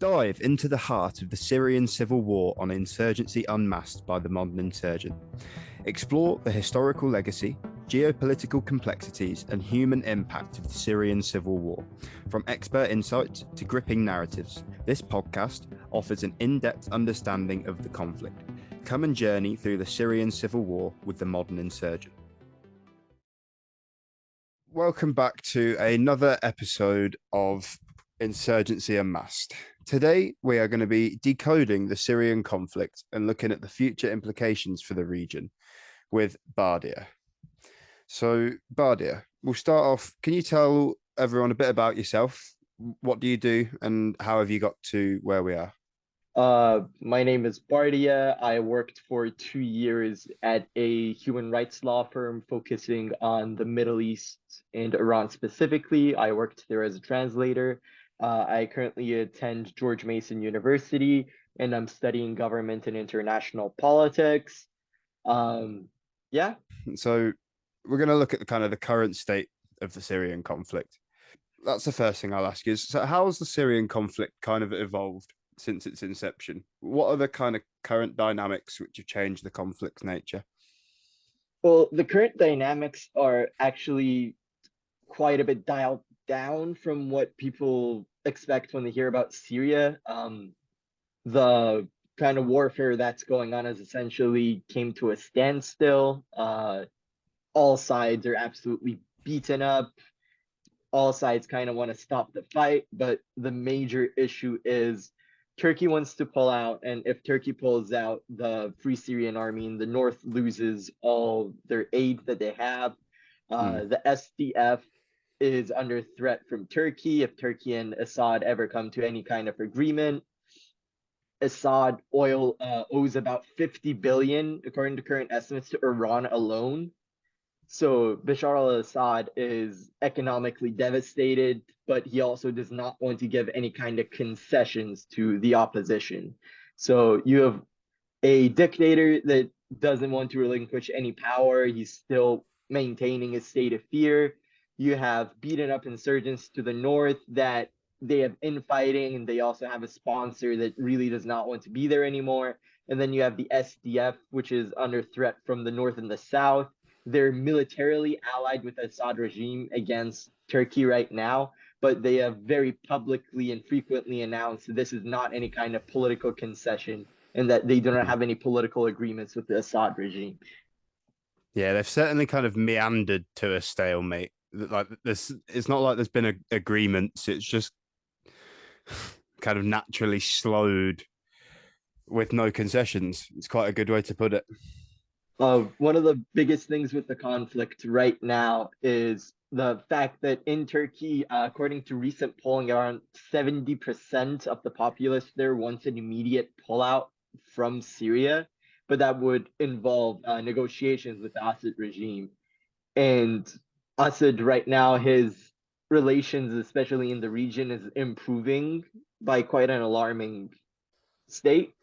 Dive into the heart of the Syrian civil war on Insurgency Unmasked by the Modern Insurgent. Explore the historical legacy, geopolitical complexities, and human impact of the Syrian civil war. From expert insights to gripping narratives, this podcast offers an in-depth understanding of the conflict. Come and journey through the Syrian civil war with the Modern Insurgent. Welcome back to another episode of Insurgency Unmasked. Today, we are going to be decoding the Syrian conflict and looking at the future implications for the region with Bardia. So, Bardia, we'll start off. Can you tell everyone a bit about yourself? What do you do and how have you got to where we are? My name is Bardia. I worked for 2 years at a human rights law firm focusing on the Middle East and Iran specifically. I worked there as a translator. I currently attend George Mason University, and I'm studying government and international politics. Yeah. So, we're going to look at the current state of the Syrian conflict. That's the first thing I'll ask you. So, how has the Syrian conflict kind of evolved since its inception? What are the kind of current dynamics which have changed the conflict's nature? Well, the current dynamics are actually quite a bit dialed down from what people expect when they hear about Syria. The kind of warfare that's going on has essentially came to a standstill. All sides are absolutely beaten up. All sides kind of want to stop the fight, but the major issue is Turkey wants to pull out, and if Turkey pulls out, the Free Syrian Army in the north loses all their aid that they have. The SDF is under threat from Turkey. If Turkey and Assad ever come to any kind of agreement, Assad oil owes about 50 billion, according to current estimates, to Iran alone. So Bashar al-Assad is economically devastated, but he also does not want to give any kind of concessions to the opposition. So you have a dictator that doesn't want to relinquish any power. He's still maintaining a state of fear. You have beaten up insurgents to the north that they have infighting, and they also have a sponsor that really does not want to be there anymore. And then you have the SDF, which is under threat from the north and the south. They're militarily allied with the Assad regime against Turkey right now, but they have very publicly and frequently announced this is not any kind of political concession and that they do not have any political agreements with the Assad regime. Yeah, they've certainly kind of meandered to a stalemate. Like this, it's not like there's been agreements. It's just kind of naturally slowed with no concessions. It's quite a good way to put it. One of the biggest things with the conflict right now is the fact that in Turkey, according to recent polling, around 70% of the populace there wants an immediate pullout from Syria, but that would involve negotiations with the Assad regime. And Assad right now, his relations, especially in the region, is improving by quite an alarming state.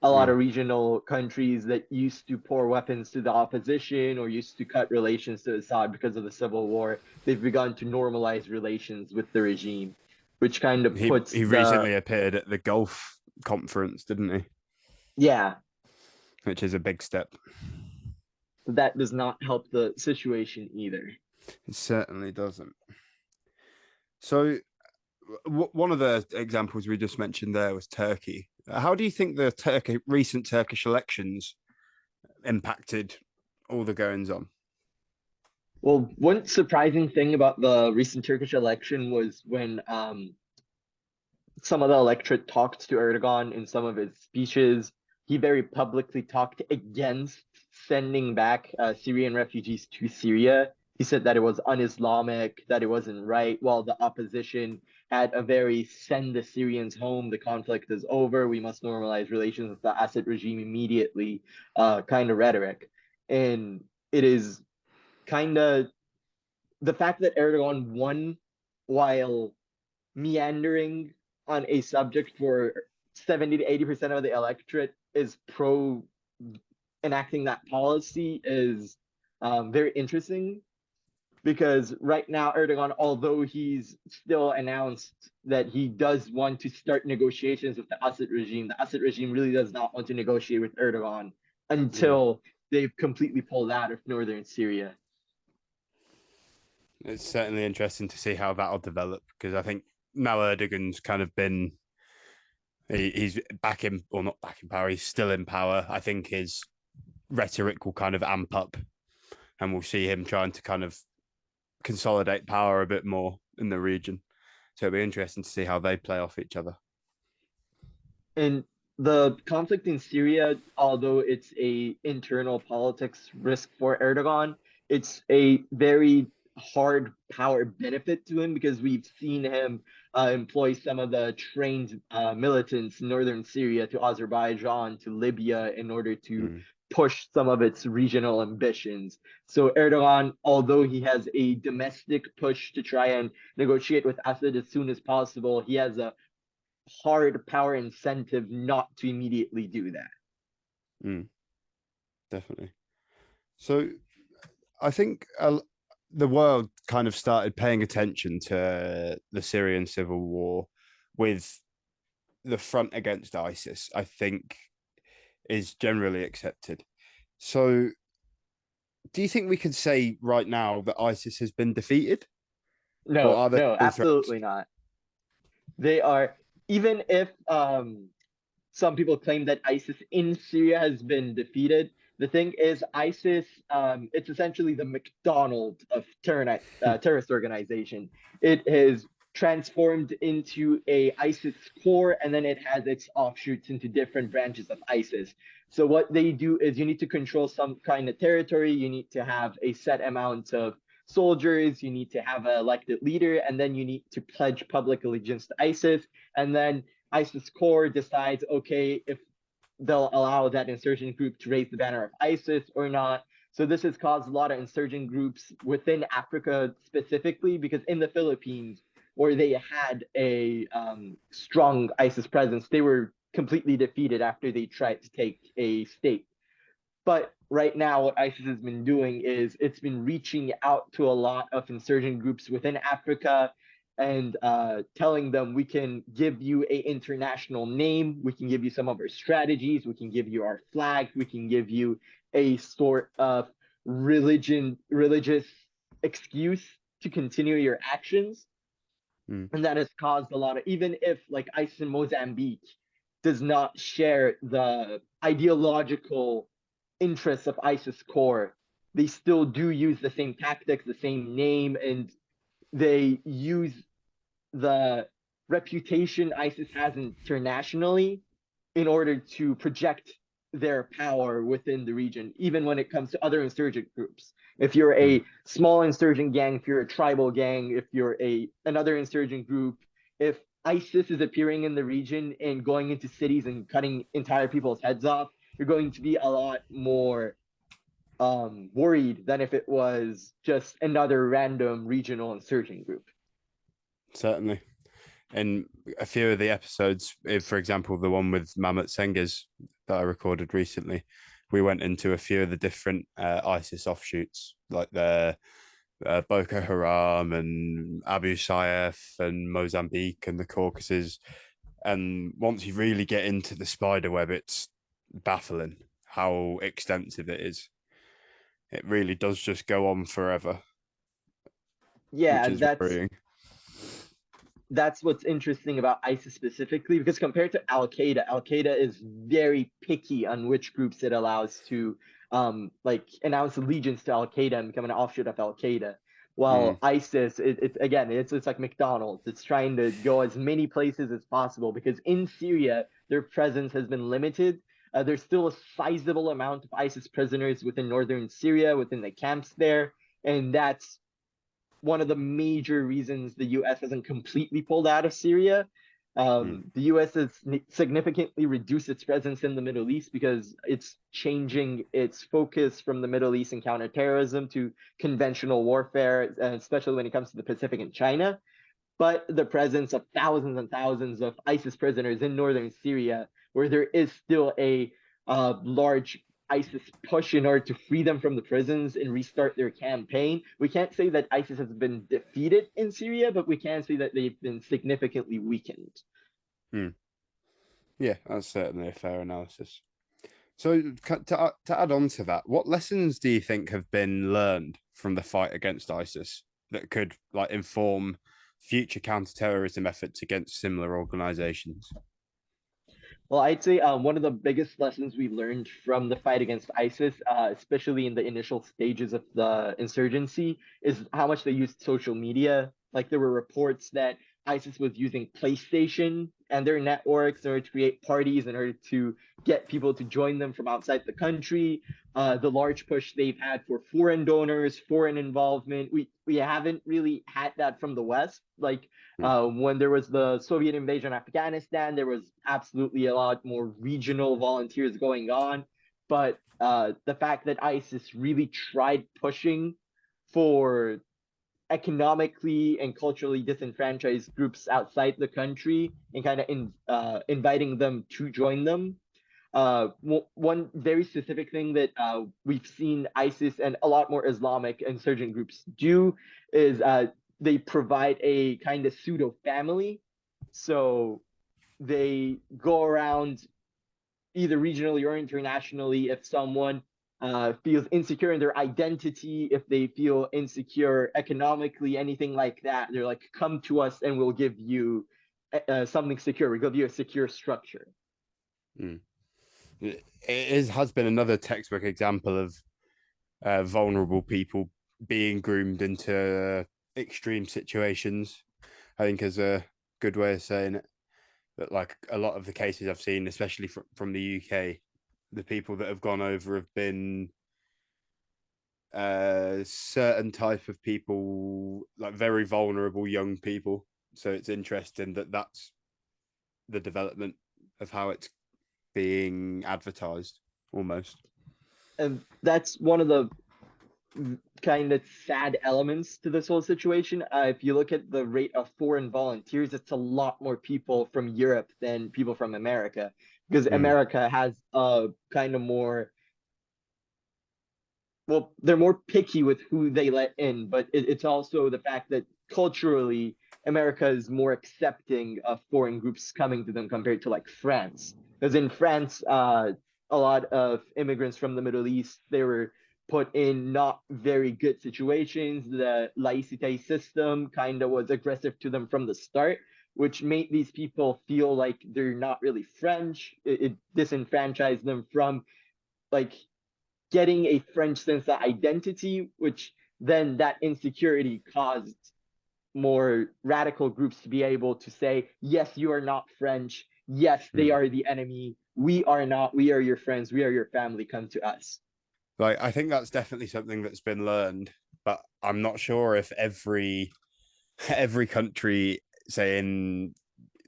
A lot of regional countries that used to pour weapons to the opposition or used to cut relations to Assad because of the civil war, they've begun to normalize relations with the regime, which kind of He puts he the recently appeared at the Gulf conference, didn't he? yeah, Which is a big step. that does not help the situation either. It certainly doesn't. So, one of the examples we just mentioned there was Turkey. How do you think the recent Turkish elections impacted all the goings on? Well, one surprising thing about the recent Turkish election was when some of the electorate talked to Erdogan in some of his speeches. He very publicly talked against sending back Syrian refugees to Syria. He said that it was un-Islamic, that it wasn't right, while the opposition had a very send the Syrians home, the conflict is over, we must normalize relations with the Assad regime immediately kind of rhetoric. And it is kind of the fact that Erdogan won while meandering on a subject for 70 to 80% of the electorate is pro enacting that policy is very interesting. because right now Erdogan, although he's still announced that he does want to start negotiations with the Assad regime really does not want to negotiate with Erdogan Mm. until they've completely pulled out of northern Syria. It's certainly interesting to see how that'll develop because I think now Erdogan's kind of been he's back in or not back in power. He's still in power. I think his rhetoric will kind of amp up, and we'll see him trying to kind of consolidate power a bit more in the region. So it'll be interesting to see how they play off each other. And the conflict in Syria, although it's a internal politics risk for Erdogan, it's a very hard power benefit to him because we've seen him employ some of the trained militants in northern Syria to Azerbaijan to Libya in order to Mm. push some of its regional ambitions. So Erdogan, although he has a domestic push to try and negotiate with Assad as soon as possible, he has a hard power incentive not to immediately do that. Mm. Definitely. So I think the world kind of started paying attention to the Syrian civil war with the front against ISIS, I think is generally accepted. So do you think we can say right now that ISIS has been defeated or No, are there no, still threats? absolutely not. They are, even if some people claim that ISIS in Syria has been defeated. The thing is, ISIS, it's essentially the McDonald's of terrorist organization. It has transformed into a ISIS core, and then it has its offshoots into different branches of ISIS. So what they do is you need to control some kind of territory. You need to have a set amount of soldiers. You need to have an elected leader, and then you need to pledge public allegiance to ISIS. And then ISIS core decides, okay, if they'll allow that insurgent group to raise the banner of ISIS or not. So this has caused a lot of insurgent groups within Africa specifically, because in the Philippines, where they had a strong ISIS presence, they were completely defeated after they tried to take a state. But right now, what ISIS has been doing is it's been reaching out to a lot of insurgent groups within Africa and telling them we can give you a international name, we can give you some of our strategies, we can give you our flag, we can give you a sort of religious excuse to continue your actions. Mm. And that has caused a lot of, even if like ISIS in Mozambique does not share the ideological interests of ISIS core, they still do use the same tactics, the same name, and they use the reputation ISIS has internationally in order to project their power within the region, even when it comes to other insurgent groups. If you're Mm. a small insurgent gang, if you're a tribal gang, if you're another insurgent group, if ISIS is appearing in the region and going into cities and cutting entire people's heads off, you're going to be a lot more worried than if it was just another random regional insurgent group. Certainly. In a few of the episodes, if, for example, the one with Mamet Sengiz that I recorded recently, we went into a few of the different ISIS offshoots, like the Boko Haram and Abu Sayyaf and Mozambique and the Caucasus. And once you really get into the spider web, it's baffling how extensive it is. It really does just go on forever, which Yeah, is worrying. that's what's interesting about ISIS specifically, because compared to Al Qaeda is very picky on which groups it allows to like announce allegiance to Al Qaeda and become an offshoot of Al Qaeda. Mm. While ISIS, again, it's like McDonald's. It's trying to go as many places as possible because in Syria their presence has been limited. There's still a sizable amount of ISIS prisoners within northern Syria, within the camps there, and that's one of the major reasons the U.S. hasn't completely pulled out of Syria. Mm. The U.S. has significantly reduced its presence in the Middle East because it's changing its focus from the Middle East and counterterrorism to conventional warfare, especially when it comes to the Pacific and China. But the presence of thousands and thousands of ISIS prisoners in northern Syria, where there is still a large ISIS push in order to free them from the prisons and restart their campaign. We can't say that ISIS has been defeated in Syria, but we can say that they've been significantly weakened. Yeah, that's certainly a fair analysis. So to add on to that, what lessons do you think have been learned from the fight against ISIS that could like inform future counterterrorism efforts against similar organizations? Well, I'd say one of the biggest lessons we learned from the fight against ISIS, especially in the initial stages of the insurgency, is how much they used social media. Like there were reports that ISIS was using PlayStation and their networks in order to create parties, in order to get people to join them from outside the country. The large push they've had for foreign donors, foreign involvement. We haven't really had that from the West. Like when there was the Soviet invasion of Afghanistan, there was absolutely a lot more regional volunteers going on. But the fact that ISIS really tried pushing for economically and culturally disenfranchised groups outside the country and kind of inviting them to join them. One very specific thing that we've seen ISIS and a lot more Islamic insurgent groups do is they provide a kind of pseudo family. So they go around either regionally or internationally if someone feels insecure in their identity, if they feel insecure economically, anything like that. They're like, come to us and we'll give you something secure. We'll give you a secure structure. Mm. Has been another textbook example of vulnerable people being groomed into extreme situations. I think is a good way of saying it. That like a lot of the cases I've seen, especially from the UK, the people that have gone over have been certain type of people, like very vulnerable young people. So it's interesting that that's the development of how it's being advertised almost. And that's one of the kind of sad elements to this whole situation. If you look at the rate of foreign volunteers, it's a lot more people from Europe than people from America, because America has a kind of more, well, they're more picky with who they let in, but it's also the fact that culturally, America is more accepting of foreign groups coming to them compared to like France. Because in France, a lot of immigrants from the Middle East, they were put in not very good situations. The laïcité system kind of was aggressive to them from the start, which made these people feel like they're not really French. It disenfranchised them from like getting a French sense of identity, which then that insecurity caused more radical groups to be able to say, yes, you are not French. Yes, they are the enemy. We are not. We are your friends. We are your family. Come to us. Like I think that's definitely something that's been learned, but I'm not sure if every country, say in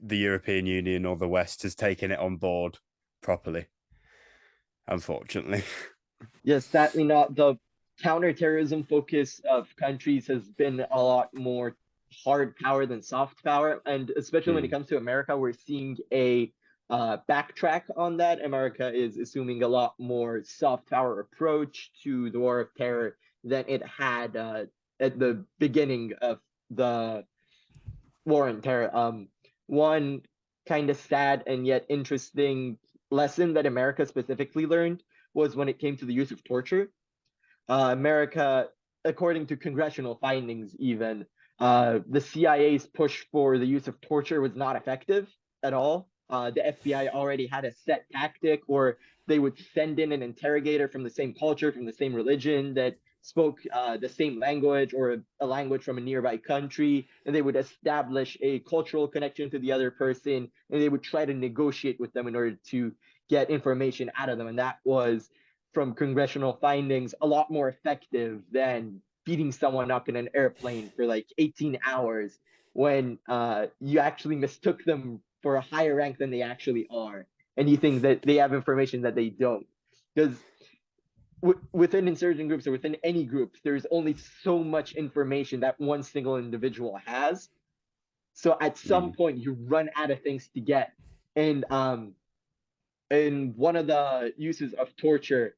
the European Union or the West, has taken it on board properly. Unfortunately. Yes, sadly not. The counterterrorism focus of countries has been a lot more hard power than soft power. And especially when it comes to America, we're seeing a backtrack on that. America is assuming a lot more soft power approach to the war of terror than it had at the beginning of the war on terror. One kind of sad and yet interesting lesson that America specifically learned was when it came to the use of torture. America, according to congressional findings, even the CIA's push for the use of torture was not effective at all. The FBI already had a set tactic where they would send in an interrogator from the same culture, from the same religion, that spoke the same language or a language from a nearby country, and they would establish a cultural connection to the other person, and they would try to negotiate with them in order to get information out of them. And that was, from congressional findings, a lot more effective than beating someone up in an airplane for like 18 hours when you actually mistook them for a higher rank than they actually are, and you think that they have information that they don't. Because within insurgent groups or within any group, there's only so much information that one single individual has. So at some point, you run out of things to get. And one of the uses of torture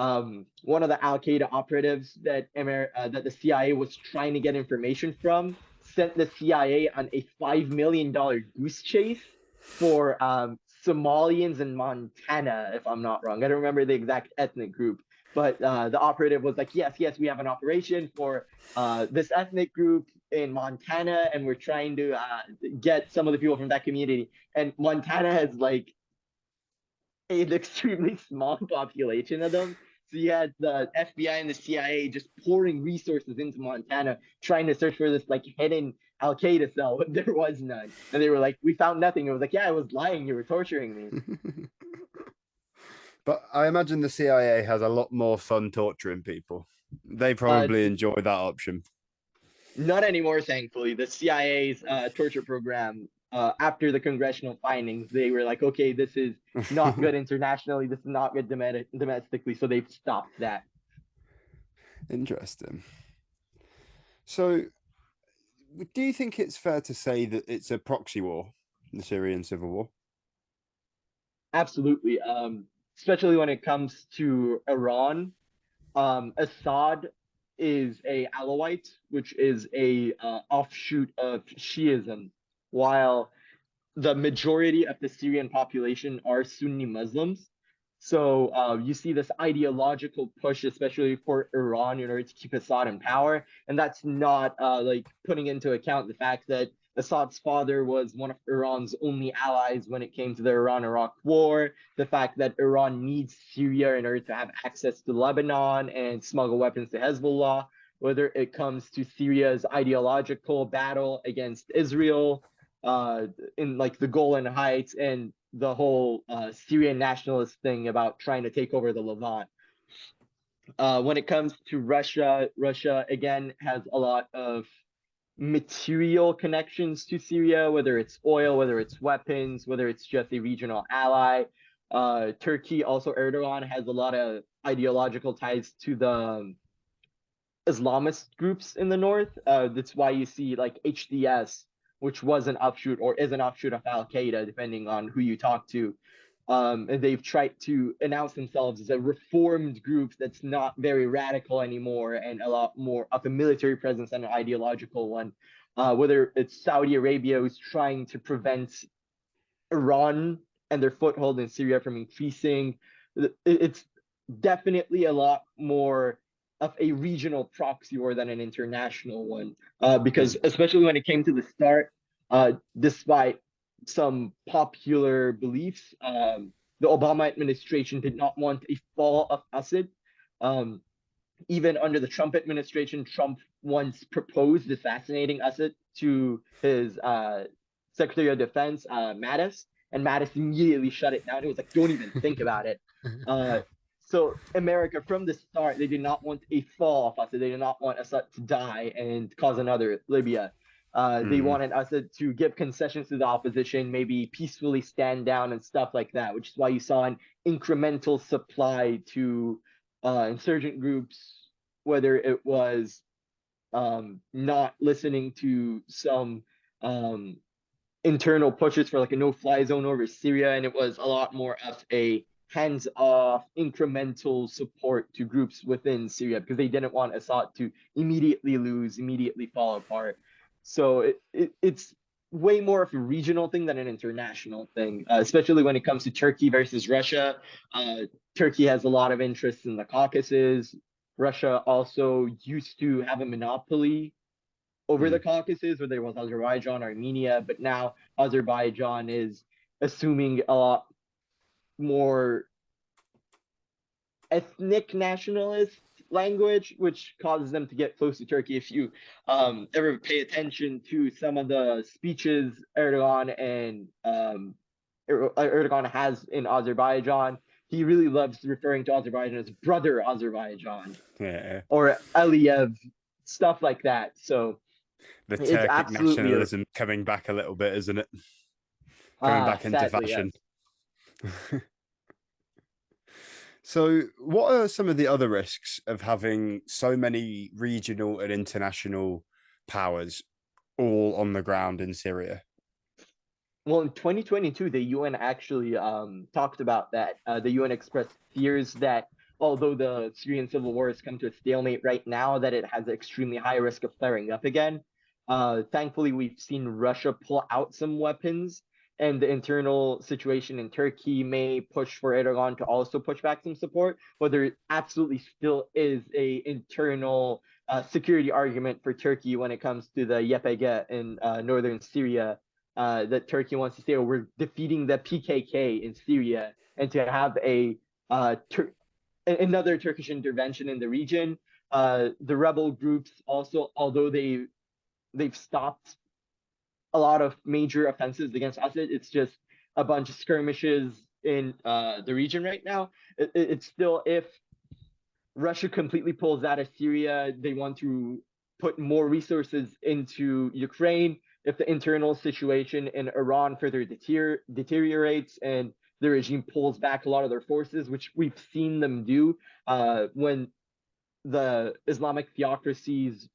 one of the Al Qaeda operatives that that the CIA was trying to get information from sent the CIA on a $5 million goose chase for Somalians in Montana, if I'm not wrong. I don't remember the exact ethnic group, but the operative was like, yes, yes, we have an operation for this ethnic group in Montana, and we're trying to get some of the people from that community. And Montana has like an extremely small population of them. So you had the FBI and the CIA just pouring resources into Montana, trying to search for this like hidden Al Qaeda cell, but there was none. And they were like, "We found nothing." It was like, "Yeah, I was lying. You were torturing me." But I imagine the CIA has a lot more fun torturing people. They Uh, probably enjoy that option. Not anymore, thankfully. The CIA's torture program, after the congressional findings, they were like, "Okay, this is not good internationally. This is not good domestically." So they've stopped that. Interesting. So, do you think it's fair to say that it's a proxy war, the Syrian civil war? Absolutely. Especially when it comes to Iran. Assad is a Alawite, which is a offshoot of Shiism, while the majority of the Syrian population are Sunni Muslims. So you see this ideological push, especially for Iran, in order to keep Assad in power, and that's not like putting into account the fact that Assad's father was one of Iran's only allies when it came to the Iran-Iraq War. The fact that Iran needs Syria in order to have access to Lebanon and smuggle weapons to Hezbollah. Whether it comes to Syria's ideological battle against Israel, in like the Golan Heights and the whole Syrian nationalist thing about trying to take over the Levant. When it comes to Russia, Russia again has a lot of material connections to Syria, whether it's oil, whether it's weapons, whether it's just a regional ally. Turkey, also Erdogan, has a lot of ideological ties to the Islamist groups in the north. That's why you see like HDS, which was an offshoot or is an offshoot of Al Qaeda, depending on who you talk to. And they've tried to announce themselves as a reformed group that's not very radical anymore and a lot more of a military presence than an ideological one. Whether it's Saudi Arabia, who's trying to prevent Iran and their foothold in Syria from increasing. It's definitely a lot more of a regional proxy war than an international one. Because especially when it came to the start, despite some popular beliefs, the Obama administration did not want a fall of Assad. Um, Even under the Trump administration, Trump once proposed assassinating Assad to his Secretary of Defense, Mattis, and Mattis immediately shut it down. He was like, don't even think about it. So America, from the start, they did not want a fall of Assad. They did not want Assad to die and cause another Libya. They wanted Assad to give concessions to the opposition, maybe peacefully stand down and stuff like that, which is why you saw an incremental supply to insurgent groups, whether it was not listening to some internal pushes for like a no-fly zone over Syria, and it was a lot more of a hands-off, incremental support to groups within Syria because they didn't want Assad to immediately lose, immediately fall apart. So it's way more of a regional thing than an international thing, especially when it comes to Turkey versus Russia. Turkey has a lot of interest in the Caucasus. Russia also used to have a monopoly over the Caucasus, whether it was Azerbaijan, Armenia, but now Azerbaijan is assuming a lot more ethnic nationalist language, which causes them to get close to Turkey. If you ever pay attention to some of the speeches Erdogan has in Azerbaijan, he really loves referring to Azerbaijan as brother Azerbaijan, Yeah. or Aliyev, stuff like that. So The it's Turkic absolutely nationalism coming back a little bit, isn't it? Coming back into sadly, fashion. yes. So, what are some of the other risks of having so many regional and international powers all on the ground in Syria? Well, in 2022, the UN actually talked about that. The UN expressed fears that although the Syrian civil war has come to a stalemate right now, that it has an extremely high risk of flaring up again. Thankfully, we've seen Russia pull out some weapons, and the internal situation in Turkey may push for Erdogan to also push back some support, but there absolutely still is a internal security argument for Turkey when it comes to the YPG in northern Syria, that Turkey wants to say, oh, we're defeating the PKK in Syria, and to have another Turkish intervention in the region. The rebel groups also, although they've stopped a lot of major offensives against Assad, it's just a bunch of skirmishes in the region right now. It's still, if Russia completely pulls out of Syria, they want to put more resources into Ukraine. If the internal situation in Iran further deteriorates and the regime pulls back a lot of their forces, which we've seen them do when the Islamic theocracy's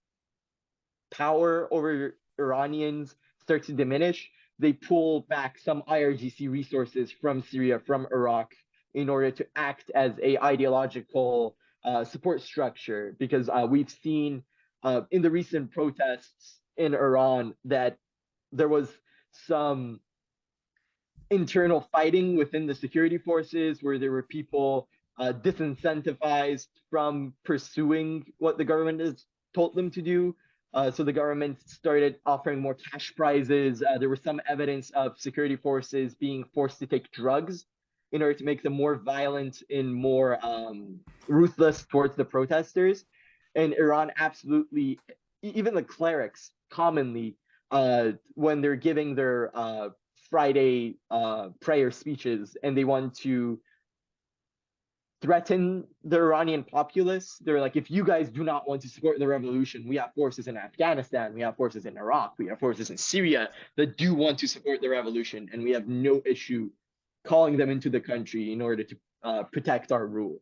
power over Iranians starts to diminish, they pull back some IRGC resources from Syria, from Iraq, in order to act as a ideological support structure. Because we've seen in the recent protests in Iran that there was some internal fighting within the security forces, where there were people disincentivized from pursuing what the government has told them to do. So the government started offering more cash prizes. There was some evidence of security forces being forced to take drugs in order to make them more violent and more ruthless towards the protesters. And Iran absolutely, even the clerics commonly, when they're giving their Friday prayer speeches and they want to threaten the Iranian populace, they're like, if you guys do not want to support the revolution, we have forces in Afghanistan, we have forces in Iraq, we have forces in Syria that do want to support the revolution, and we have no issue calling them into the country in order to protect our rule.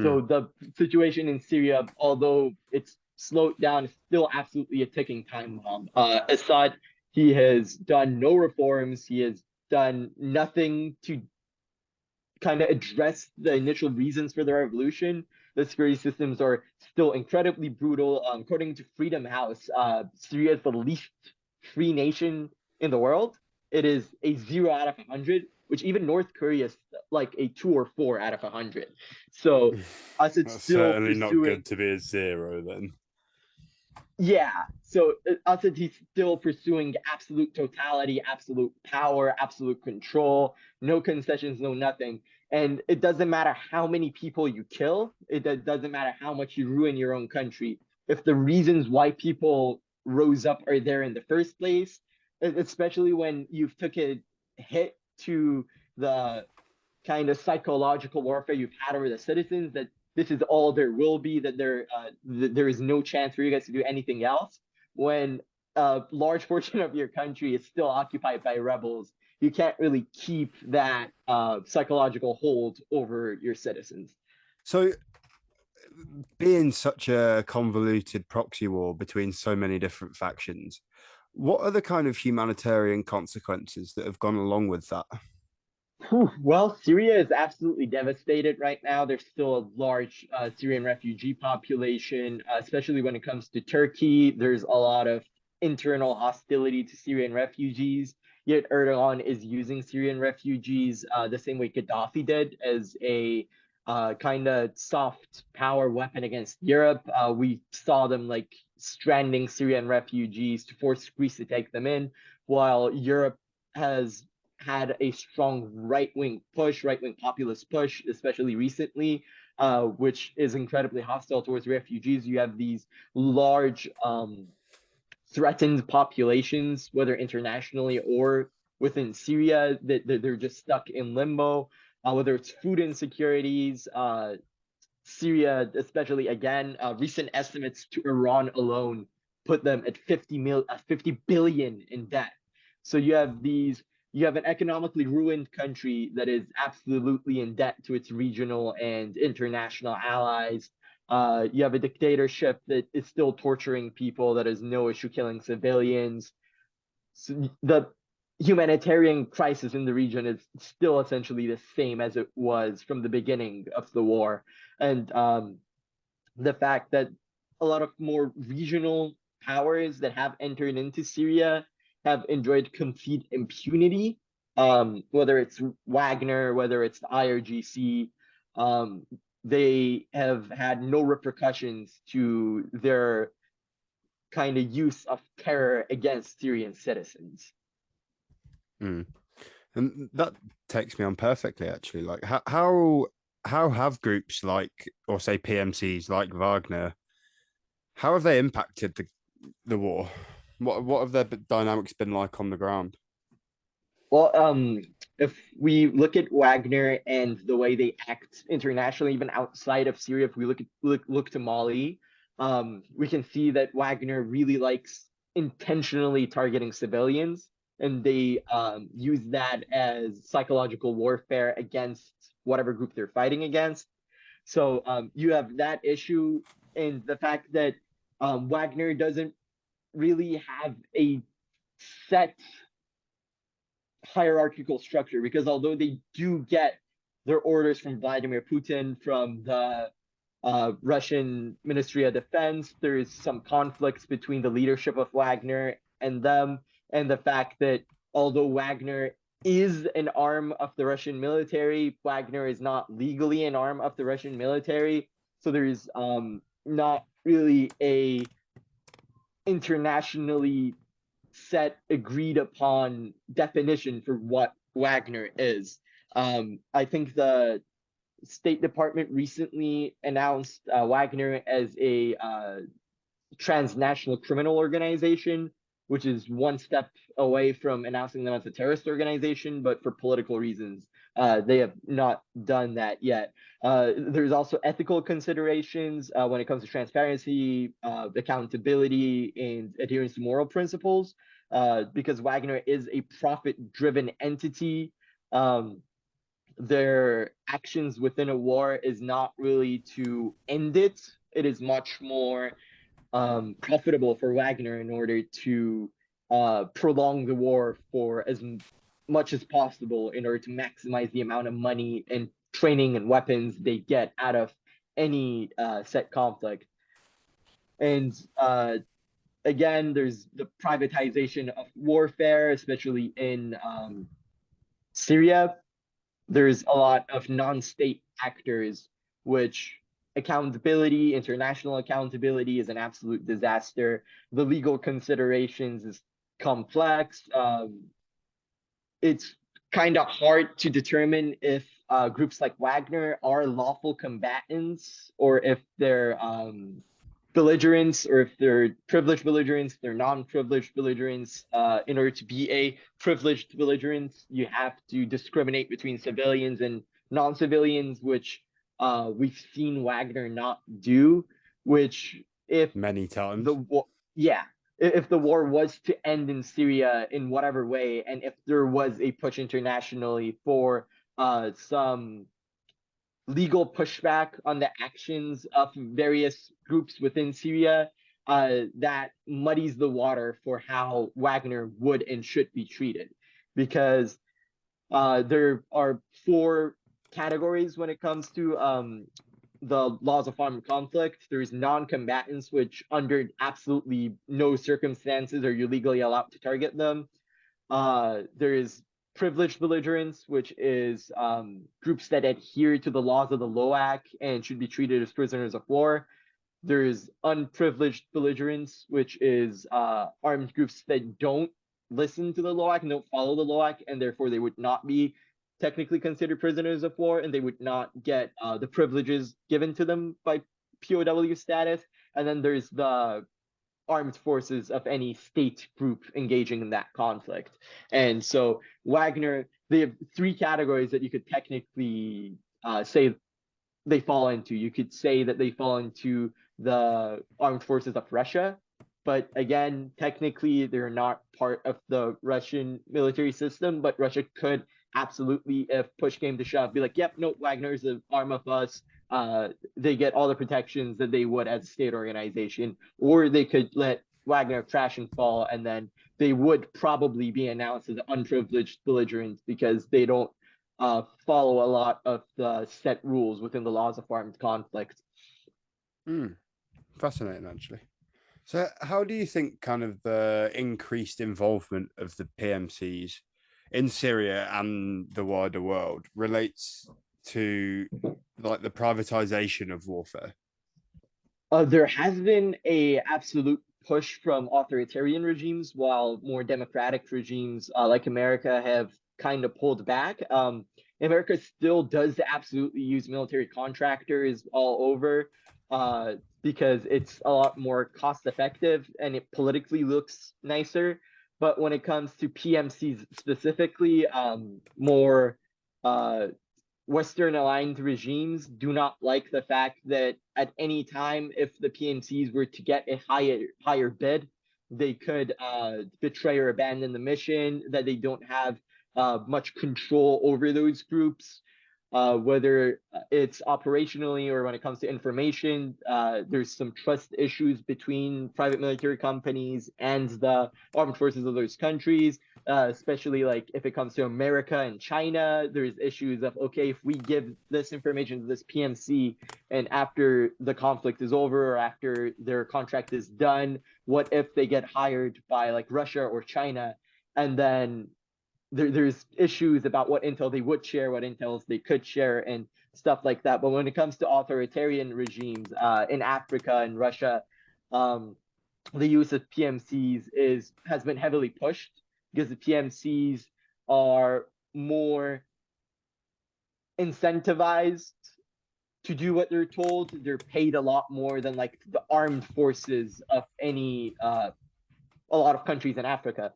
So the situation in Syria, although it's slowed down, is still absolutely a ticking time bomb. Assad, he has done no reforms. He has done nothing to kind of address the initial reasons for the revolution. The security systems are still incredibly brutal. According to Freedom House, Syria is the least free nation in the world. It is a 0 out of 100, which even North Korea is like a 2 or 4 out of 100. So us, it's That's still certainly not pursuing. good to be a 0 then. Yeah, so Assad, he's still pursuing absolute totality, absolute power, absolute control, no concessions, no nothing. And it doesn't matter how many people you kill, it doesn't matter how much you ruin your own country. If the reasons why people rose up are there in the first place, especially when you've took a hit to the kind of psychological warfare you've had over the citizens, that this is all there will be, that there is no chance for you guys to do anything else. When a large portion of your country is still occupied by rebels, you can't really keep that psychological hold over your citizens. So, being such a convoluted proxy war between so many different factions, what are the kind of humanitarian consequences that have gone along with that? Well, Syria is absolutely devastated right now. There's still a large Syrian refugee population, especially when it comes to Turkey. There's a lot of internal hostility to Syrian refugees. Yet Erdogan is using Syrian refugees the same way Gaddafi did, as a kind of soft power weapon against Europe. We saw them like stranding Syrian refugees to force Greece to take them in, while Europe has had a strong right-wing push, right-wing populist push, especially recently, which is incredibly hostile towards refugees. You have these large threatened populations, whether internationally or within Syria, that they're just stuck in limbo, whether it's food insecurities, Syria, especially again, recent estimates to Iran alone put them at 50 billion in debt. So you have an economically ruined country that is absolutely in debt to its regional and international allies. You have a dictatorship that is still torturing people, that has no issue killing civilians. So humanitarian crisis in the region is still essentially the same as it was from the beginning of the war. And the fact that a lot of more regional powers that have entered into Syria have enjoyed complete impunity, whether it's Wagner, whether it's the IRGC, um, they have had no repercussions to their kind of use of terror against Syrian citizens. Mm. And that takes me on perfectly, actually. Like, how have groups like, or say PMCs like Wagner, how have they impacted the war? What have their dynamics been like on the ground? Well, if we look at Wagner and the way they act internationally, even outside of Syria, if we look to Mali, we can see that Wagner really likes intentionally targeting civilians, and they use that as psychological warfare against whatever group they're fighting against. So you have that issue, and the fact that Wagner doesn't really have a set hierarchical structure, because although they do get their orders from Vladimir Putin, from the Russian Ministry of Defense, there's some conflicts between the leadership of Wagner and them, and the fact that although Wagner is an arm of the Russian military, Wagner is not legally an arm of the Russian military. So there's not really a internationally set agreed upon definition for what Wagner is. I think the State Department recently announced Wagner as a transnational criminal organization, which is one step away from announcing them as a terrorist organization, but for political reasons, they have not done that yet. There's also ethical considerations when it comes to transparency, accountability, and adherence to moral principles, because Wagner is a profit-driven entity. Their actions within a war is not really to end it. It is much more profitable for Wagner in order to prolong the war for as much as possible in order to maximize the amount of money and training and weapons they get out of any set conflict. And again, there's the privatization of warfare, especially in Syria. There's a lot of non-state actors, which accountability, international accountability is an absolute disaster. The legal considerations is complex. It's kind of hard to determine if groups like Wagner are lawful combatants or if they're belligerents, or if they're privileged belligerents, they're non-privileged belligerents. In order to be a privileged belligerent, you have to discriminate between civilians and non-civilians, which we've seen Wagner not do. Which, if Many times. the war, yeah, if the war was to end in Syria in whatever way, and if there was a push internationally for some legal pushback on the actions of various groups within Syria, that muddies the water for how Wagner would and should be treated. Because there are four categories when it comes to the laws of armed conflict. There's non-combatants, which under absolutely no circumstances are you legally allowed to target them. There is privileged belligerents, which is groups that adhere to the laws of the LOAC and should be treated as prisoners of war. There's unprivileged belligerents, which is armed groups that don't listen to the LOAC and don't follow the LOAC, and therefore they would not be technically considered prisoners of war, and they would not get the privileges given to them by POW status. And then there's the armed forces of any state group engaging in that conflict. And so Wagner, they have three categories that you could technically say they fall into. You could say that they fall into the armed forces of Russia, but again, technically they're not part of the Russian military system, but Russia could absolutely, if push came to shove, be like, yep, no, Wagner's an arm of us. They get all the protections that they would as a state organization, or they could let Wagner crash and fall, and then they would probably be announced as unprivileged belligerents because they don't follow a lot of the set rules within the laws of armed conflict. Fascinating, actually. So, how do you think kind of the increased involvement of the PMCs in Syria and the wider world relates to like the privatization of warfare? There has been a absolute push from authoritarian regimes, while more democratic regimes like America have kind of pulled back. America still does absolutely use military contractors all over because it's a lot more cost effective and it politically looks nicer. But when it comes to PMCs specifically, more uh, Western aligned regimes do not like the fact that at any time, if the PMCs were to get a higher bid, they could betray or abandon the mission, that they don't have much control over those groups, whether it's operationally or when it comes to information. There's some trust issues between private military companies and the armed forces of those countries. Especially like if it comes to America and China, there's issues of, okay, if we give this information to this PMC and after the conflict is over or after their contract is done, what if they get hired by like Russia or China? And then there's issues about what intel they would share, what intels they could share, and stuff like that. But when it comes to authoritarian regimes in Africa and Russia, the use of PMCs has been heavily pushed because the PMCs are more incentivized to do what they're told. They're paid a lot more than like the armed forces of any a lot of countries in Africa.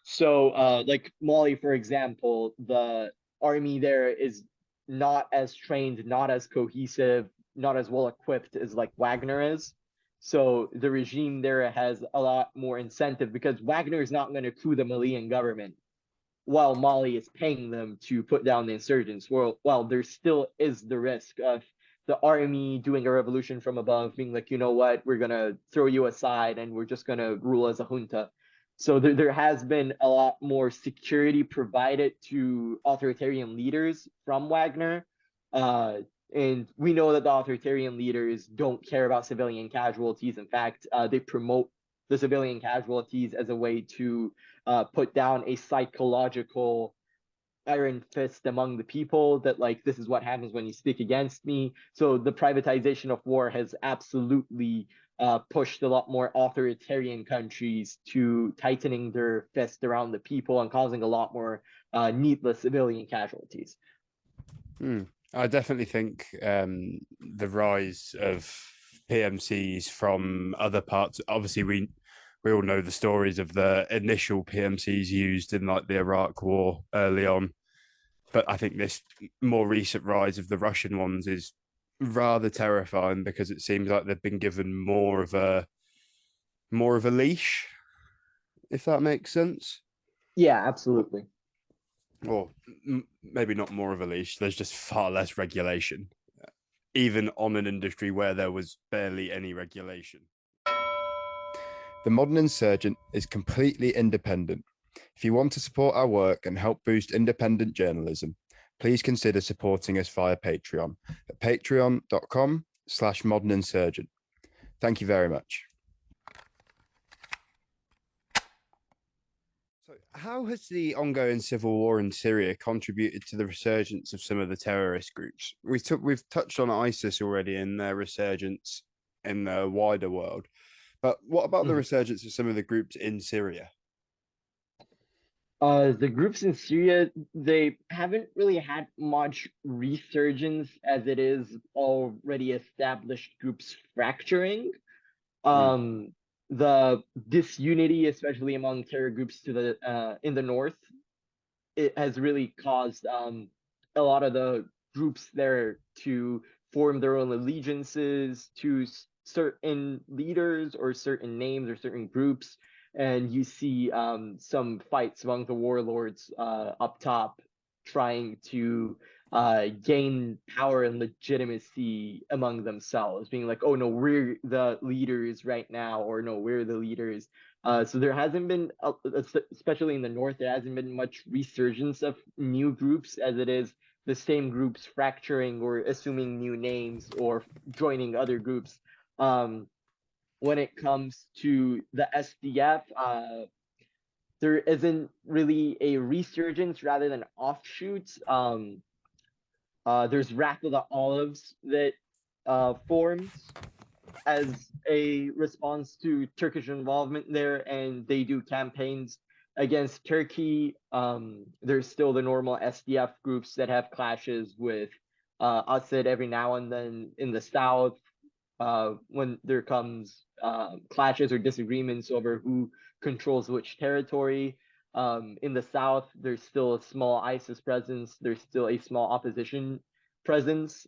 So like Mali, for example, the army there is not as trained, not as cohesive, not as well equipped as like Wagner is. So the regime there has a lot more incentive because Wagner is not going to coup the Malian government while Mali is paying them to put down the insurgents. Well, there still is the risk of the army doing a revolution from above, being like, you know what, we're going to throw you aside and we're just going to rule as a junta. So there has been a lot more security provided to authoritarian leaders from Wagner. And we know that the authoritarian leaders don't care about civilian casualties. In fact, they promote the civilian casualties as a way to put down a psychological iron fist among the people that like this is what happens when you speak against me. So the privatization of war has absolutely pushed a lot more authoritarian countries to tightening their fist around the people and causing a lot more needless civilian casualties. I definitely think the rise of PMCs from other parts. Obviously, we all know the stories of the initial PMCs used in like the Iraq War early on, but I think this more recent rise of the Russian ones is rather terrifying because it seems like they've been given more of a leash, if that makes sense. Yeah, absolutely. Or maybe not more of a leash. There's just far less regulation, even on an industry where there was barely any regulation. The Modern Insurgent is completely independent. If you want to support our work and help boost independent journalism, please consider supporting us via Patreon at patreon.com/moderninsurgent. Thank you very much. So, how has the ongoing civil war in Syria contributed to the resurgence of some of the terrorist groups? We've touched on ISIS already in their resurgence in the wider world, but what about the resurgence of some of the groups in Syria? The groups in Syria, they haven't really had much resurgence as it is already established groups fracturing. Um, the disunity, especially among terror groups to the in the north, it has really caused a lot of the groups there to form their own allegiances to certain leaders or certain names or certain groups. And you see some fights among the warlords up top trying to gain power and legitimacy among themselves, being like, oh no, we're the leaders right now, or no, we're the leaders So there hasn't been, especially in the north, there hasn't been much resurgence of new groups, as it is the same groups fracturing or assuming new names or joining other groups. When it comes to the SDF, there isn't really a resurgence rather than offshoots. There's Wrath of the Olives that formed as a response to Turkish involvement there, and they do campaigns against Turkey. There's still the normal SDF groups that have clashes with Assad every now and then in the south, when there comes clashes or disagreements over who controls which territory. In the south, there's still a small ISIS presence. There's still a small opposition presence.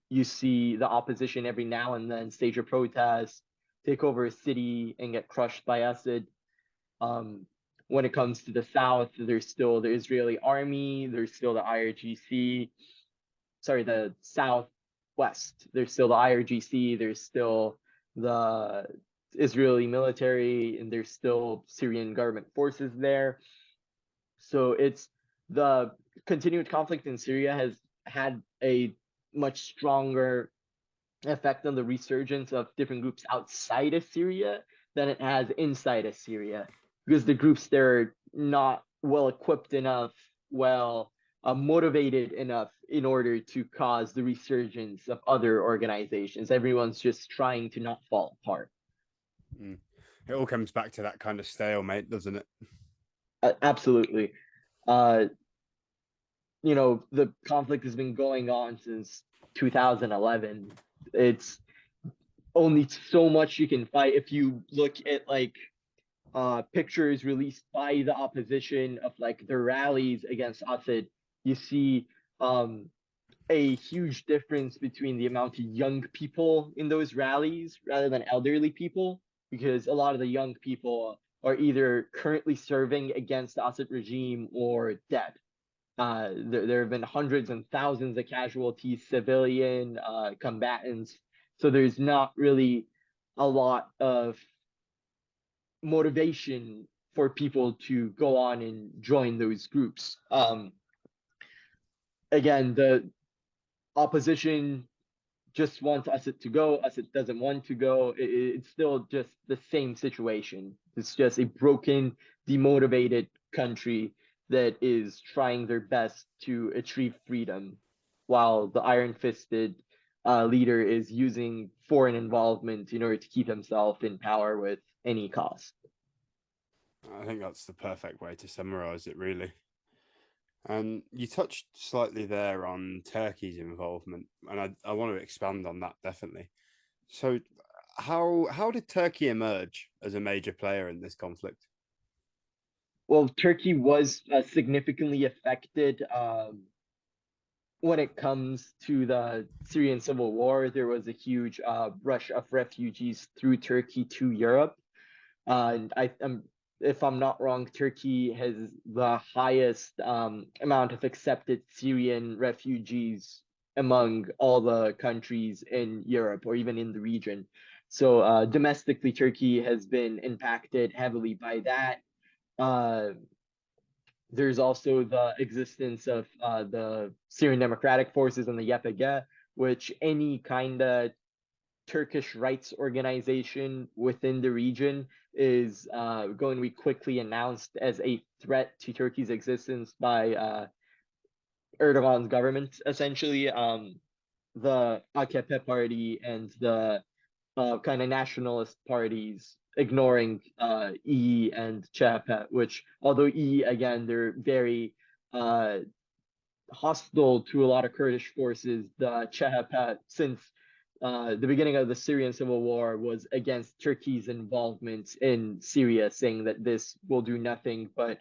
You see the opposition every now and then stage a protest, take over a city, and get crushed by Assad. When it comes to the south, there's still the Israeli army. There's still the IRGC. Sorry, the southwest. There's still the IRGC. There's still the Israeli military, and there's still Syrian government forces there. So it's the continued conflict in Syria has had a much stronger effect on the resurgence of different groups outside of Syria than it has inside of Syria, because the groups there are not well equipped enough, well motivated enough in order to cause the resurgence of other organizations. Everyone's just trying to not fall apart. It all comes back to that kind of stalemate, doesn't it? Absolutely. The conflict has been going on since 2011. It's only so much you can fight. If you look at pictures released by the opposition of their rallies against Assad, you see a huge difference between the amount of young people in those rallies rather than elderly people, because a lot of the young people are either currently serving against the Assad regime or dead. There have been hundreds and thousands of casualties, civilian combatants. So there's not really a lot of motivation for people to go on and join those groups. Again, the opposition just wants Assad to go. Assad doesn't want to go. It's still just the same situation. It's just a broken, demotivated country that is trying their best to achieve freedom, while the iron-fisted leader is using foreign involvement in order to keep himself in power with any cost. I think that's the perfect way to summarize it, really. And you touched slightly there on Turkey's involvement, and I want to expand on that definitely. So, how did Turkey emerge as a major player in this conflict? Well, Turkey was significantly affected when it comes to the Syrian civil war. There was a huge rush of refugees through Turkey to Europe. And if I'm not wrong, Turkey has the highest amount of accepted Syrian refugees among all the countries in Europe or even in the region. So domestically, Turkey has been impacted heavily by that. There's also the existence of the Syrian Democratic Forces and the YPG, which any kind of Turkish rights organization within the region is going to be quickly announced as a threat to Turkey's existence by Erdogan's government, essentially. The AKP party and the kind of nationalist parties ignoring E and CHP, which, although E, again, they're very hostile to a lot of Kurdish forces, the CHP, since the beginning of the Syrian civil war, was against Turkey's involvement in Syria, saying that this will do nothing but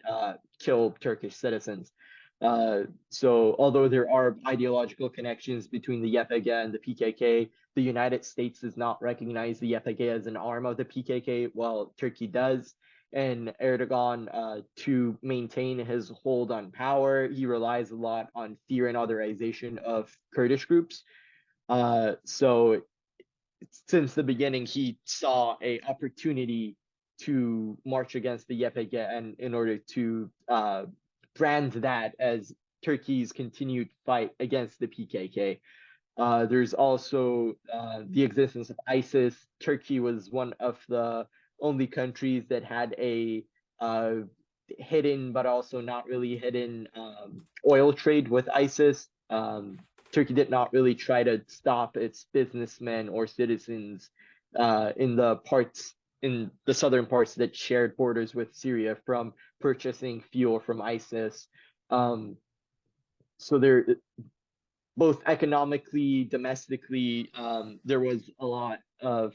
kill Turkish citizens. So although there are ideological connections between the YPG and the PKK, the United States does not recognize the YPG as an arm of the PKK, while Turkey does. And Erdogan, to maintain his hold on power, he relies a lot on fear and authorization of Kurdish groups. So since the beginning, he saw a opportunity to march against the YPG and in order to brand that as Turkey's continued fight against the PKK. There's also the existence of ISIS. Turkey was one of the only countries that had a hidden but also not really hidden oil trade with ISIS. Turkey did not really try to stop its businessmen or citizens in the southern parts that shared borders with Syria from purchasing fuel from ISIS. So there, both economically, domestically, there was a lot of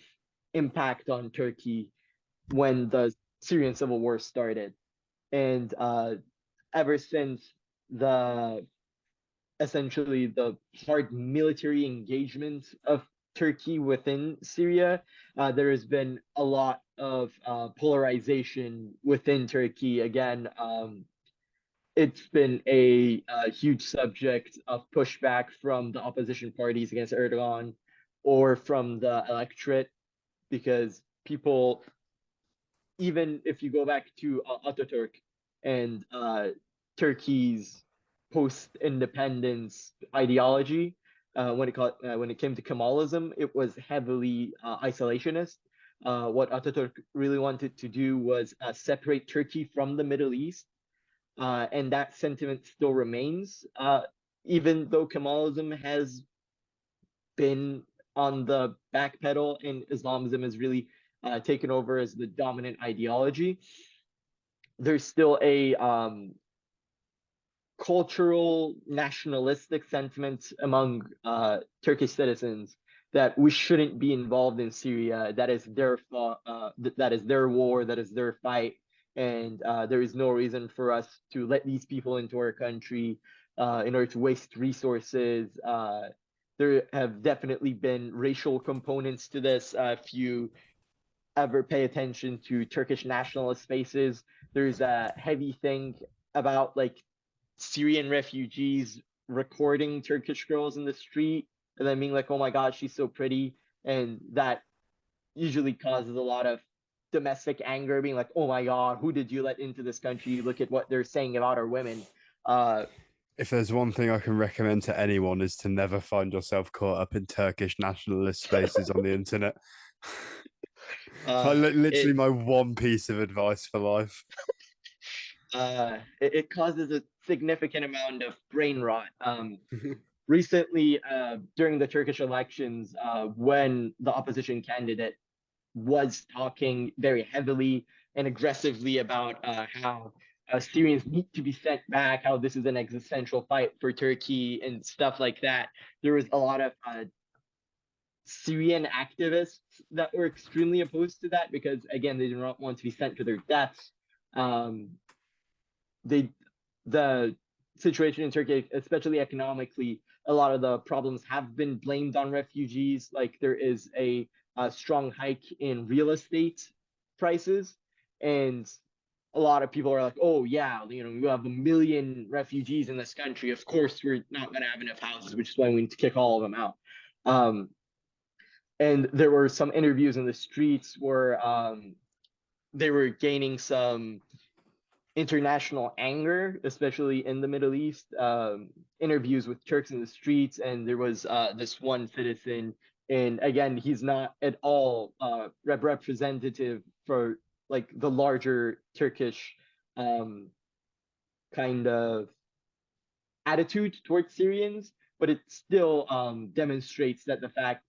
impact on Turkey when the Syrian civil war started. And ever since the essentially the hard military engagement of Turkey within Syria, there has been a lot of polarization within Turkey. Again, it's been a huge subject of pushback from the opposition parties against Erdogan or from the electorate, because people, even if you go back to Ataturk and Turkey's post-independence ideology, when it came to Kemalism, it was heavily isolationist. What Ataturk really wanted to do was separate Turkey from the Middle East, and that sentiment still remains, even though Kemalism has been on the back pedal and Islamism has really taken over as the dominant ideology. There's still a cultural nationalistic sentiment among Turkish citizens that we shouldn't be involved in Syria. That is their that is their war, that is their fight, and there is no reason for us to let these people into our country in order to waste resources. There have definitely been racial components to this. If you ever pay attention to Turkish nationalist spaces, there's a heavy thing about like Syrian refugees recording Turkish girls in the street and then being like, oh my God, she's so pretty. And that usually causes a lot of domestic anger, being like, oh my God, who did you let into this country? Look at what they're saying about our women. If there's one thing I can recommend to anyone is to never find yourself caught up in Turkish nationalist spaces on the internet. Literally my one piece of advice for life. It causes a significant amount of brain rot. Recently, during the Turkish elections, when the opposition candidate was talking very heavily and aggressively about how Syrians need to be sent back, how this is an existential fight for Turkey and stuff like that, there was a lot of Syrian activists that were extremely opposed to that because, again, they did not want to be sent to their deaths. The situation in Turkey, especially economically, a lot of the problems have been blamed on refugees. Like there is a strong hike in real estate prices, and a lot of people are like, "Oh yeah, you know, we have 1 million refugees in this country. Of course, we're not going to have enough houses, which is why we need to kick all of them out." And there were some interviews in the streets where they were gaining some international anger, especially in the Middle East. Interviews with Turks in the streets, and there was this one citizen, and again, he's not at all representative for like the larger Turkish kind of attitude towards Syrians, but it still demonstrates that the fact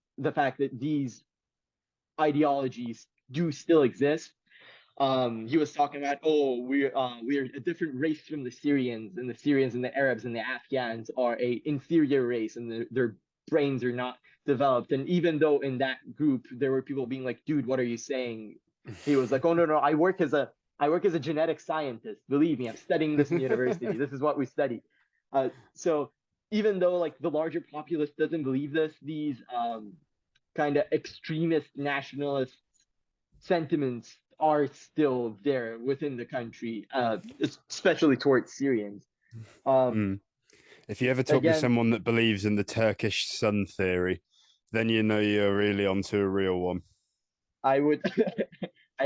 that these ideologies do still exist. He was talking about, oh, we're a different race from the Syrians, and the Syrians and the Arabs and the Afghans are a inferior race, and their brains are not developed. And even though in that group there were people being like, dude, what are you saying? He was like, oh no, I work as a genetic scientist. Believe me, I'm studying this in university. This is what we study. So even though like the larger populace doesn't believe this, these kind of extremist nationalist sentiments are still there within the country, especially towards Syrians. If you ever talk with someone that believes in the Turkish sun theory, then you know you're really onto a real one. I would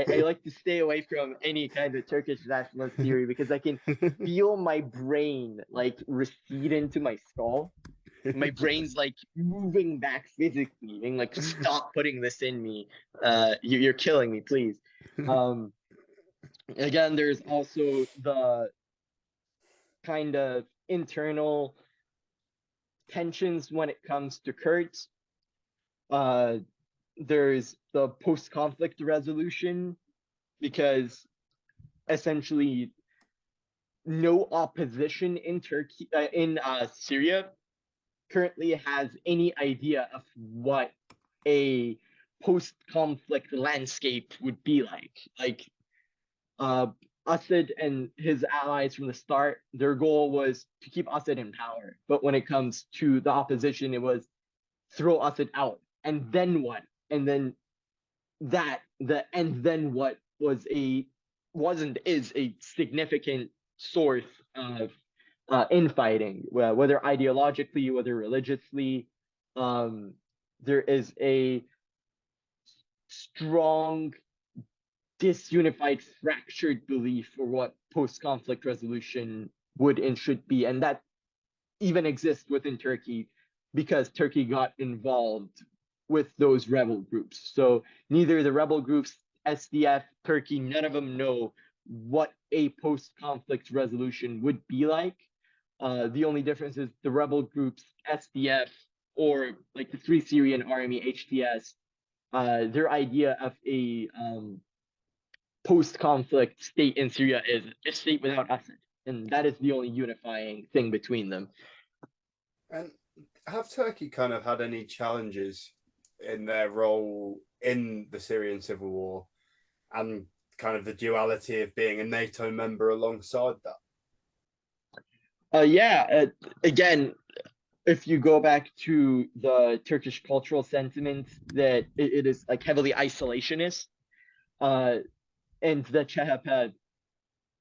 I like to stay away from any kind of Turkish nationalist theory because I can feel my brain like recede into my skull. My brain's like moving back physically, being like, stop putting this in me. You're killing me, please. Again, there's also the kind of internal tensions when it comes to Kurds. There's the post-conflict resolution because essentially no opposition in Turkey in Syria currently has any idea of what a post-conflict landscape would be like. Like Assad and his allies from the start, their goal was to keep Assad in power. But when it comes to the opposition, it was throw Assad out. And then what? And then then what is a significant source of infighting, whether ideologically, whether religiously. There is a strong disunified, fractured belief for what post-conflict resolution would and should be, and that even exists within Turkey because Turkey got involved with those rebel groups. So neither the rebel groups, SDF, Turkey, none of them know what a post-conflict resolution would be like. The only difference is the rebel groups, SDF, or like the Free Syrian Army, HTS, their idea of a post-conflict state in Syria is a state without Assad, and that is the only unifying thing between them. And have Turkey kind of had any challenges in their role in the Syrian civil war and kind of the duality of being a NATO member alongside that? Again, if you go back to the Turkish cultural sentiment that it is like heavily isolationist, and the CHP,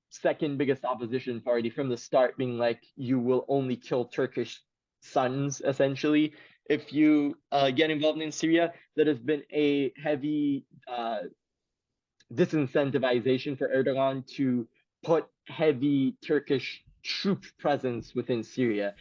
second biggest opposition party from the start, being like, you will only kill Turkish sons, essentially, if you get involved in Syria. That has been a heavy disincentivization for Erdogan to put heavy Turkish troop presence within Syria.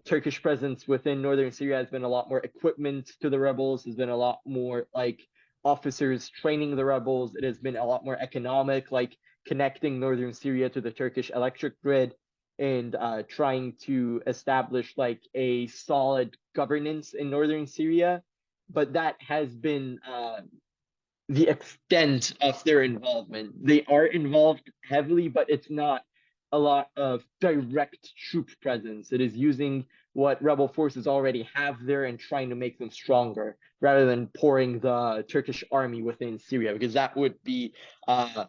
Turkish presence within northern Syria has been a lot more equipment to the rebels, has been a lot more like officers training the rebels. It has been a lot more economic, like connecting northern Syria to the Turkish electric grid and trying to establish like a solid governance in northern Syria. But that has been the extent of their involvement. They are involved heavily, but it's not a lot of direct troop presence. It is using what rebel forces already have there and trying to make them stronger rather than pouring the Turkish army within Syria, because that would be a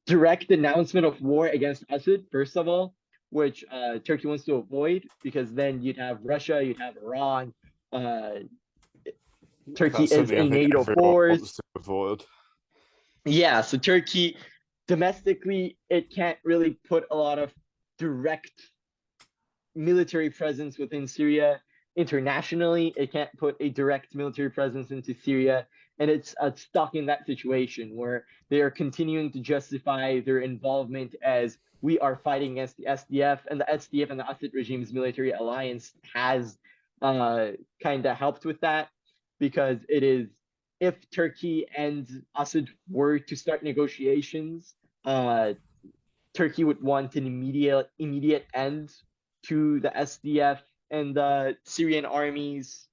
direct announcement of war against Assad, first of all, which Turkey wants to avoid, because then you'd have Russia, you'd have Iran. Turkey is a NATO force. Wants to avoid. Yeah, so Turkey domestically, it can't really put a lot of direct military presence within Syria. Internationally, it can't put a direct military presence into Syria. And it's stuck in that situation where they are continuing to justify their involvement as we are fighting against the SDF, and the SDF and the Assad regime's military alliance has kind of helped with that, because it is, if Turkey and Assad were to start negotiations, Turkey would want an immediate end to the SDF and the Syrian army's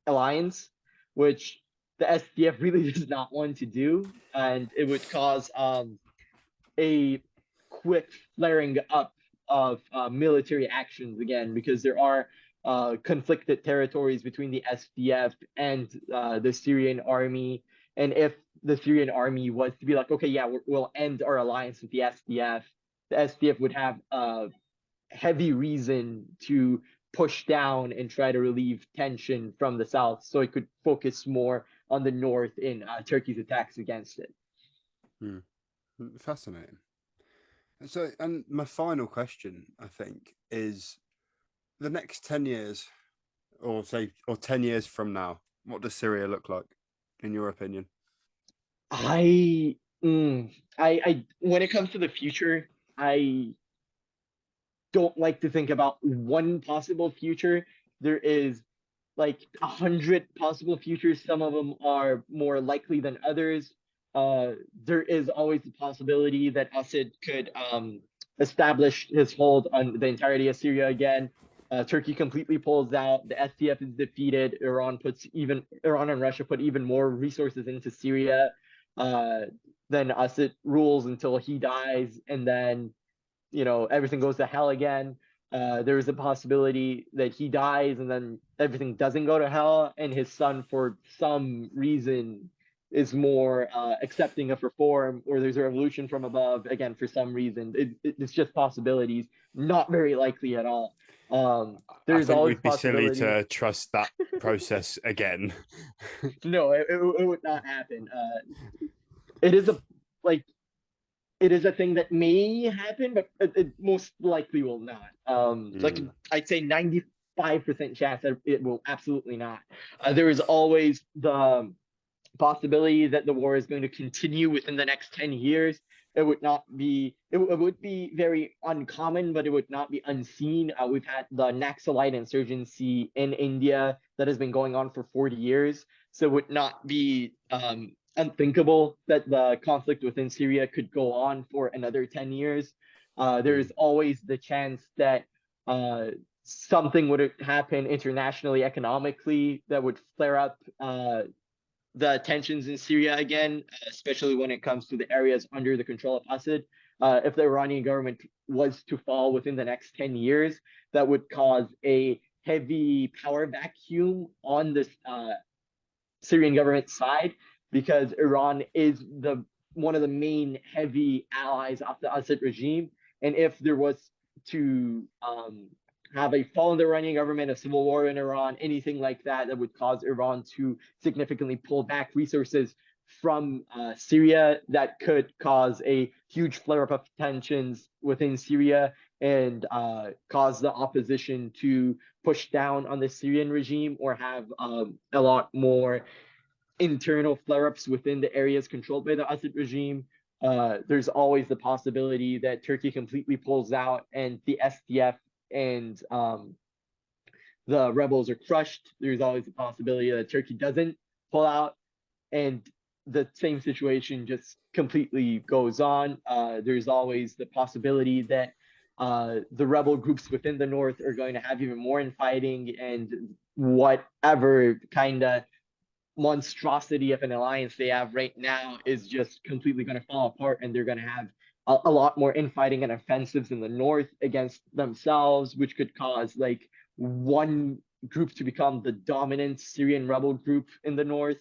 alliance, which the SDF really does not want to do, and it would cause a quick flaring up of military actions again, because there are conflicted territories between the SDF and the Syrian army. And if the Syrian army was to be like, okay, yeah, we'll end our alliance with the SDF would have a heavy reason to push down and try to relieve tension from the south, so it could focus more on the north in Turkey's attacks against it. Fascinating. So, and my final question, I think, is the next 10 years, or 10 years from now, what does Syria look like, in your opinion? I, when it comes to the future, I don't like to think about one possible future. There is like 100 possible futures. Some of them are more likely than others. There is always the possibility that Assad could establish his hold on the entirety of Syria again. Turkey completely pulls out. The SDF is defeated. Iran and Russia put even more resources into Syria. Uh, then Assad rules until he dies, and then everything goes to hell again. There is a possibility that he dies and then everything doesn't go to hell, and his son, for some reason, is more accepting of reform, or there's a revolution from above again for some reason. It's just possibilities, not very likely at all. I There's think always we'd be silly possibility. to trust that process again. No, it would not happen. It is a like it is a thing that may happen, but it most likely will not. Like I'd say 95% chance that it will absolutely not. There is always the possibility that the war is going to continue within the next 10 years. It would not be, it would be very uncommon, but it would not be unseen. We've had the Naxalite insurgency in India that has been going on for 40 years. So it would not be unthinkable that the conflict within Syria could go on for another 10 years. There's always the chance that something would happen internationally, economically, that would flare up the tensions in Syria again, especially when it comes to the areas under the control of Assad. If the Iranian government was to fall within the next 10 years, that would cause a heavy power vacuum on the Syrian government side, because Iran is the one of the main heavy allies of the Assad regime. And if there was to have a fall in the Iranian government, a civil war in Iran, anything like that, that would cause Iran to significantly pull back resources from Syria, that could cause a huge flare up of tensions within Syria and cause the opposition to push down on the Syrian regime, or have a lot more internal flare-ups within the areas controlled by the Assad regime. There's always the possibility that Turkey completely pulls out and the SDF and the rebels are crushed. There's always the possibility that Turkey doesn't pull out and the same situation just completely goes on. There's always the possibility that the rebel groups within the north are going to have even more infighting, and whatever kind of monstrosity of an alliance they have right now is just completely going to fall apart, and they're going to have a lot more infighting and offensives in the north against themselves, which could cause like one group to become the dominant Syrian rebel group in the north.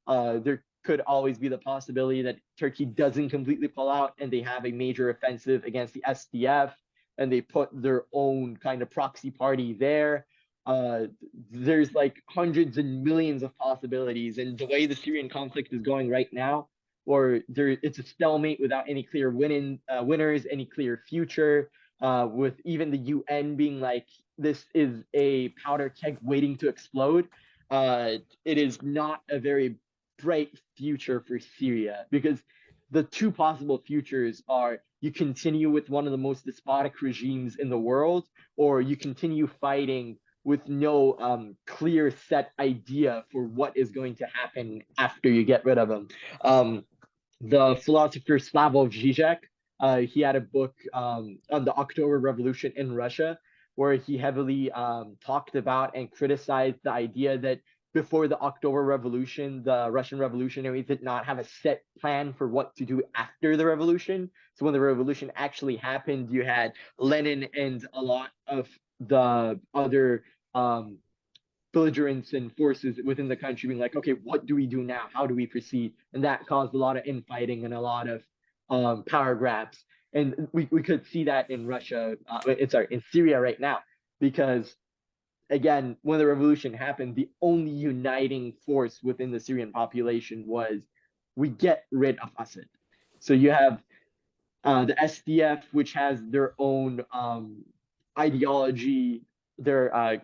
There could always be the possibility that Turkey doesn't completely pull out and they have a major offensive against the SDF and they put their own kind of proxy party there. uh, there's like hundreds and millions of possibilities, and the way the Syrian conflict is going right now, or there it's a stalemate without any clear winners, any clear future. With even the UN being like, this is a powder keg waiting to explode. It is not a very bright future for Syria, because the two possible futures are: you continue with one of the most despotic regimes in the world, or you continue fighting with no clear set idea for what is going to happen after you get rid of them. The philosopher Slavoj Žižek, he had a book on the October Revolution in Russia, where he heavily talked about and criticized the idea that before the October Revolution, the Russian revolutionaries did not have a set plan for what to do after the revolution. So when the revolution actually happened, you had Lenin and a lot of the other um, belligerents and forces within the country being like, okay, what do we do now? How do we proceed? And that caused a lot of infighting and a lot of power grabs. And we could see that in Russia, in Syria right now, because again, when the revolution happened, the only uniting force within the Syrian population was, we get rid of Assad. So you have the SDF, which has their own ideology, their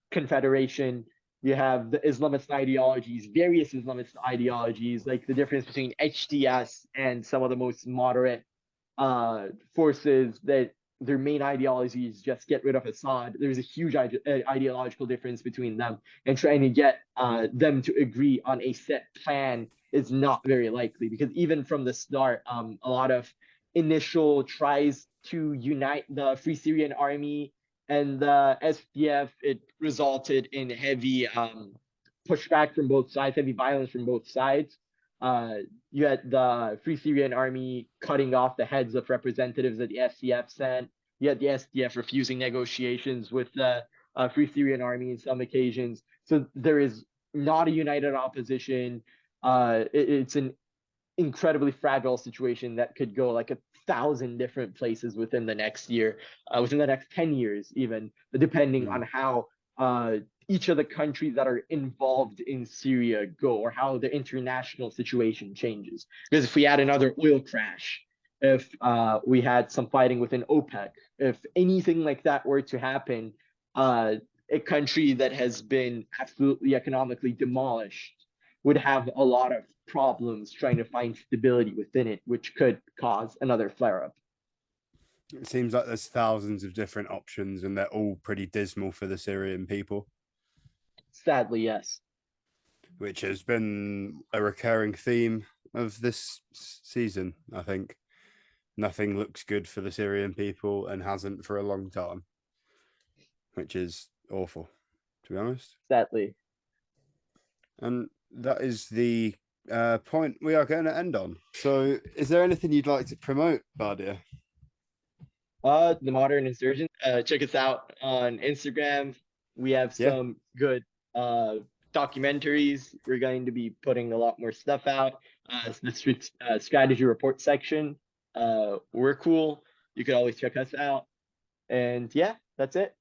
confederation. You have the Islamist ideologies, various Islamist ideologies, like the difference between HTS and some of the most moderate forces that their main ideology is just get rid of Assad. There's a huge ideological difference between them, and trying to get them to agree on a set plan is not very likely, because even from the start, a lot of initial tries to unite the Free Syrian Army and the SDF, it resulted in heavy pushback from both sides, heavy violence from both sides. You had the Free Syrian Army cutting off the heads of representatives that the SDF sent. You had the SDF refusing negotiations with the Free Syrian Army in some occasions. So there is not a united opposition. It's an incredibly fragile situation that could go like 1,000 different places within the next year, within the next 10 years, even, depending on how each of the countries that are involved in Syria go, or how the international situation changes. Because if we had another oil crash, if we had some fighting within OPEC, if anything like that were to happen, a country that has been absolutely economically demolished would have a lot of problems trying to find stability within it, which could cause another flare up. It seems like there's thousands of different options, and they're all pretty dismal for the Syrian people, Sadly, yes. which has been a recurring theme of this season. I think nothing looks good for the Syrian people and hasn't for a long time, which is awful, to be honest. Sadly. And that is the point we are going to end on. So, is there anything you'd like to promote, Bardia? The Modern Insurgent. Check us out on Instagram. We have some good documentaries. We're going to be putting a lot more stuff out. The strategy report section. We're cool. You could always check us out. And yeah, that's it.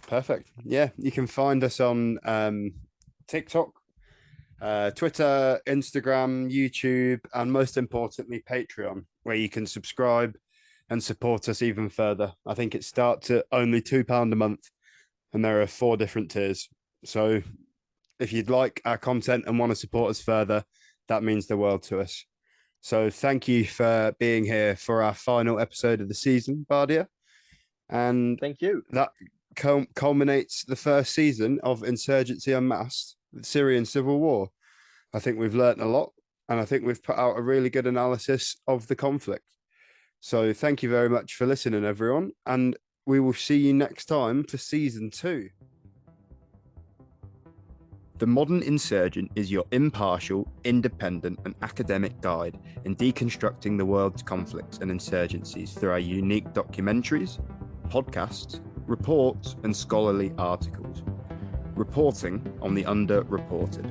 Perfect. Yeah, you can find us on TikTok, Twitter, Instagram, YouTube, and most importantly, Patreon, where you can subscribe and support us even further. I think it starts at only £2 a month, and there are 4 different tiers. So if you'd like our content and want to support us further, that means the world to us. So thank you for being here for our final episode of the season, Bardia. And thank you. That culminates the first season of Insurgency Unmasked, the Syrian civil war. I think we've learned a lot, and I think we've put out a really good analysis of the conflict. So thank you very much for listening, everyone, and we will see you next time for season 2. The Modern Insurgent is your impartial, independent, and academic guide in deconstructing the world's conflicts and insurgencies through our unique documentaries, podcasts, reports, and scholarly articles, reporting on the underreported.